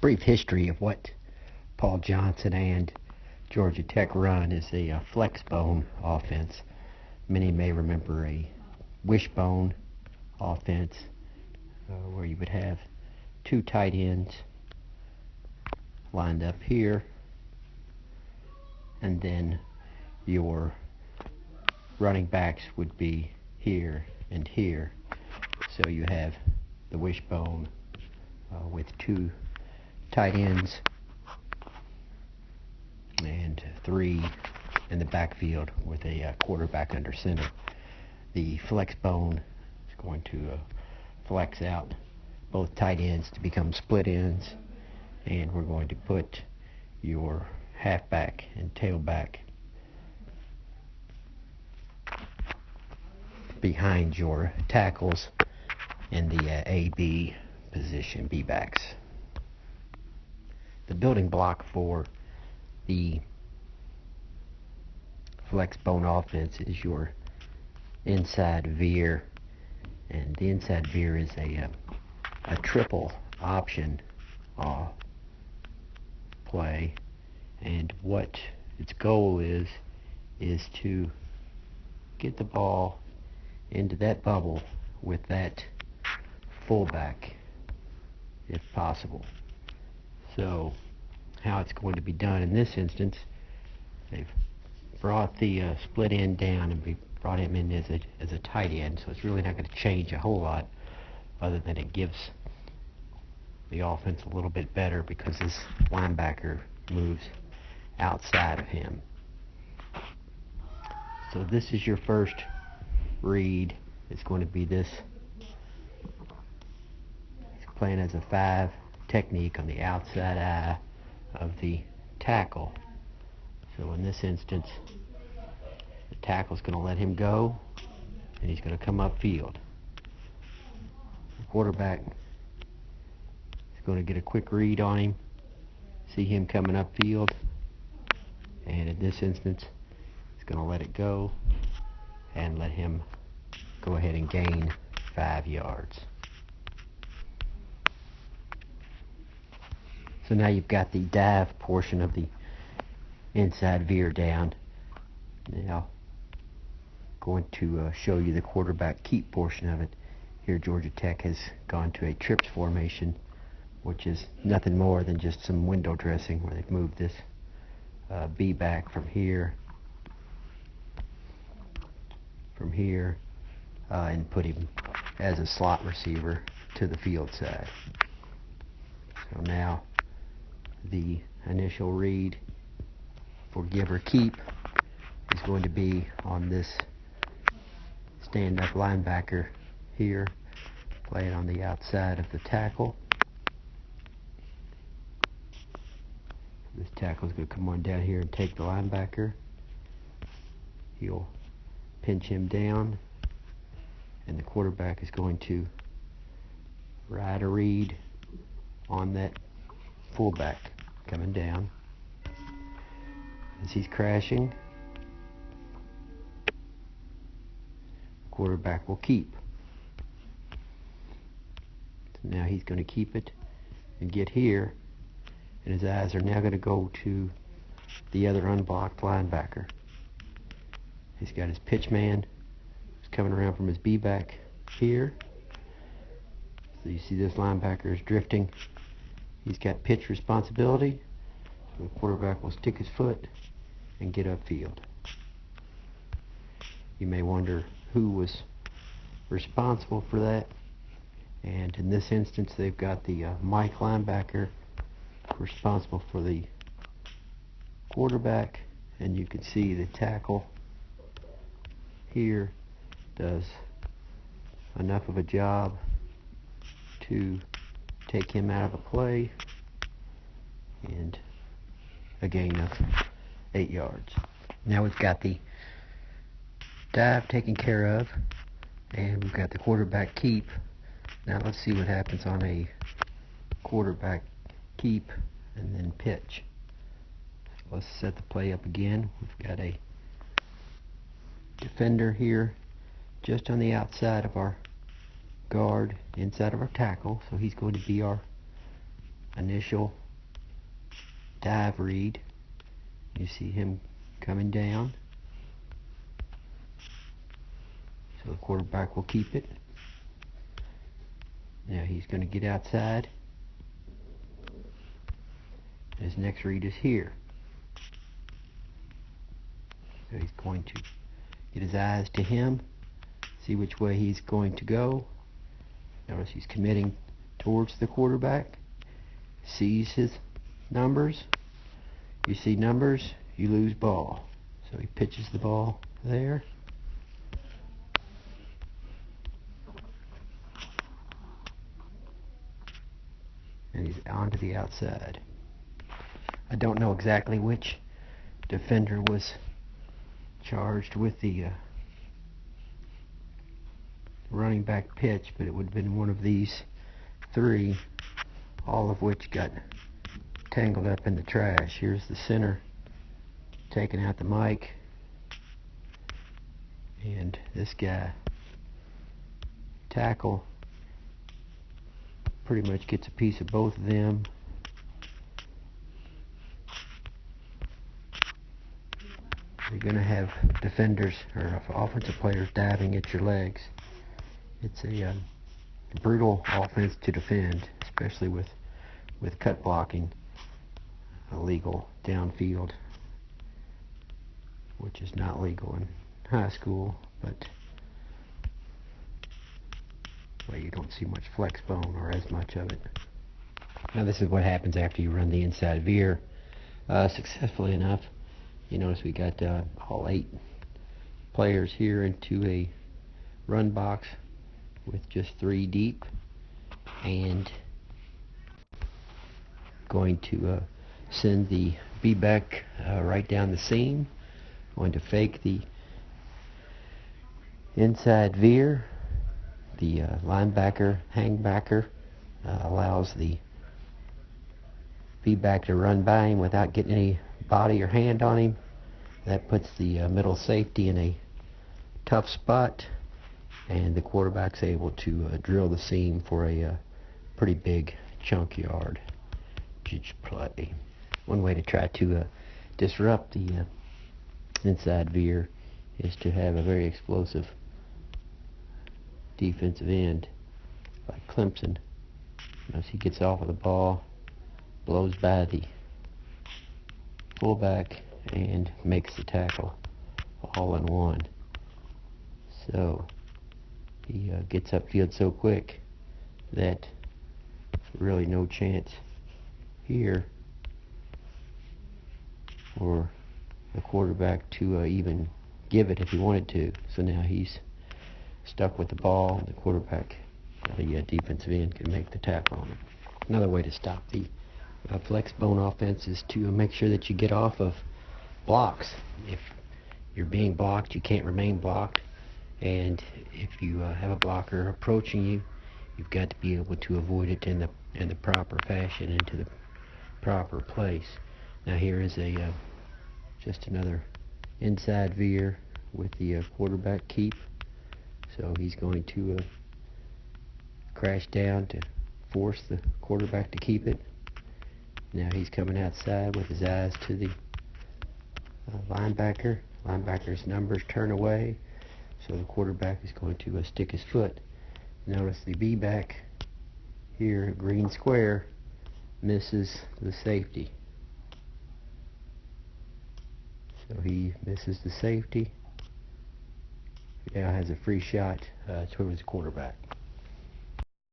brief history of what Paul Johnson and Georgia Tech run is a flexbone offense. Many may remember a wishbone offense where you would have two tight ends lined up here, and then your running backs would be here and here. So you have the wishbone with two tight ends and three in the backfield with a quarterback under center. The flex bone is going to flex out both tight ends to become split ends, and we're going to put your halfback and tailback behind your tackles in the A-B position, B-backs. The building block for the flex bone offense is your inside veer, and the inside veer is a triple option play, and what its goal is to get the ball into that bubble with that fullback if possible. So how it's going to be done in this instance, they've brought the split end down and brought him in as a tight end, so it's really not going to change a whole lot other than it gives the offense a little bit better because this linebacker moves outside of him. So this is your first read. It's going to be this. He's playing as a 5 technique on the outside eye of the tackle. So in this instance, the tackle's going to let him go, and he's going to come upfield. The quarterback is going to get a quick read on him, see him coming upfield, and in this instance, he's going to let it go and let him go ahead and gain 5 yards. So now you've got the dive portion of the inside veer down. Now going to show you the quarterback keep portion of it. Here Georgia Tech has gone to a trips formation, which is nothing more than just some window dressing where they've moved this B back from here and put him as a slot receiver to the field side. So now the initial read for give or keep is going to be on this stand-up linebacker here, playing on the outside of the tackle. This tackle is going to come on down here and take the linebacker. He'll pinch him down, and the quarterback is going to ride a read on that fullback coming down. As he's crashing, quarterback will keep. So now he's going to keep it and get here, and his eyes are now going to go to the other unblocked linebacker. He's got his pitch man who's coming around from his B-back here. So you see this linebacker is drifting. He's got pitch responsibility. So the quarterback will stick his foot and get upfield. You may wonder who was responsible for that. And in this instance, they've got the Mike linebacker responsible for the quarterback, and you can see the tackle here does enough of a job to take him out of the play and a gain of 8 yards. Now we've got the dive taken care of, and we've got the quarterback keep. Now let's see what happens on a quarterback keep and then pitch. Let's set the play up again. We've got a defender here just on the outside of our guard, inside of our tackle, so he's going to be our initial dive read. You see him coming down. So the quarterback will keep it. Now he's going to get outside. His next read is here. So he's going to get his eyes to him, see which way he's going to go. Notice he's committing towards the quarterback. Sees his numbers. You see numbers, you lose ball. So he pitches the ball there. And he's on to the outside. I don't know exactly which defender was charged with the running back pitch, but it would have been one of these three, all of which got tangled up in the trash. Here's the center taking out the mic, and this guy, tackle, pretty much gets a piece of both of them. You're going to have defenders or offensive players diving at your legs. It's a brutal offense to defend, especially with cut blocking illegal downfield, which is not legal in high school, but well, you don't see much flexbone or as much of it. Now this is what happens after you run the inside veer successfully enough. You notice we got all 8 players here into a run box with just 3 deep, and going to send the B-back right down the seam. Going to fake the inside veer. The linebacker hangbacker allows the B-back to run by him without getting any body or hand on him. That puts the middle safety in a tough spot, and the quarterback's able to drill the seam for a pretty big chunk yard play. One way to try to disrupt the inside veer is to have a very explosive defensive end like Clemson. As he gets off of the ball, blows by the fullback and makes the tackle all in one. So he gets upfield so quick that really no chance here for the quarterback to even give it if he wanted to. So now he's stuck with the ball, and the quarterback, the defensive end, can make the tackle on him. Another way to stop the flexbone offense is to make sure that you get off of blocks. If you're being blocked, you can't remain blocked, and if you have a blocker approaching you, you've got to be able to avoid it in the proper fashion, into the proper place. Now here is a just another inside veer with the quarterback keep. So he's going to crash down to force the quarterback to keep it. Now he's coming outside with his eyes to the linebacker. Linebacker's numbers turn away, so the quarterback is going to stick his foot. Notice the B-back here, green square, misses the safety. So he misses the safety. He now has a free shot towards the quarterback.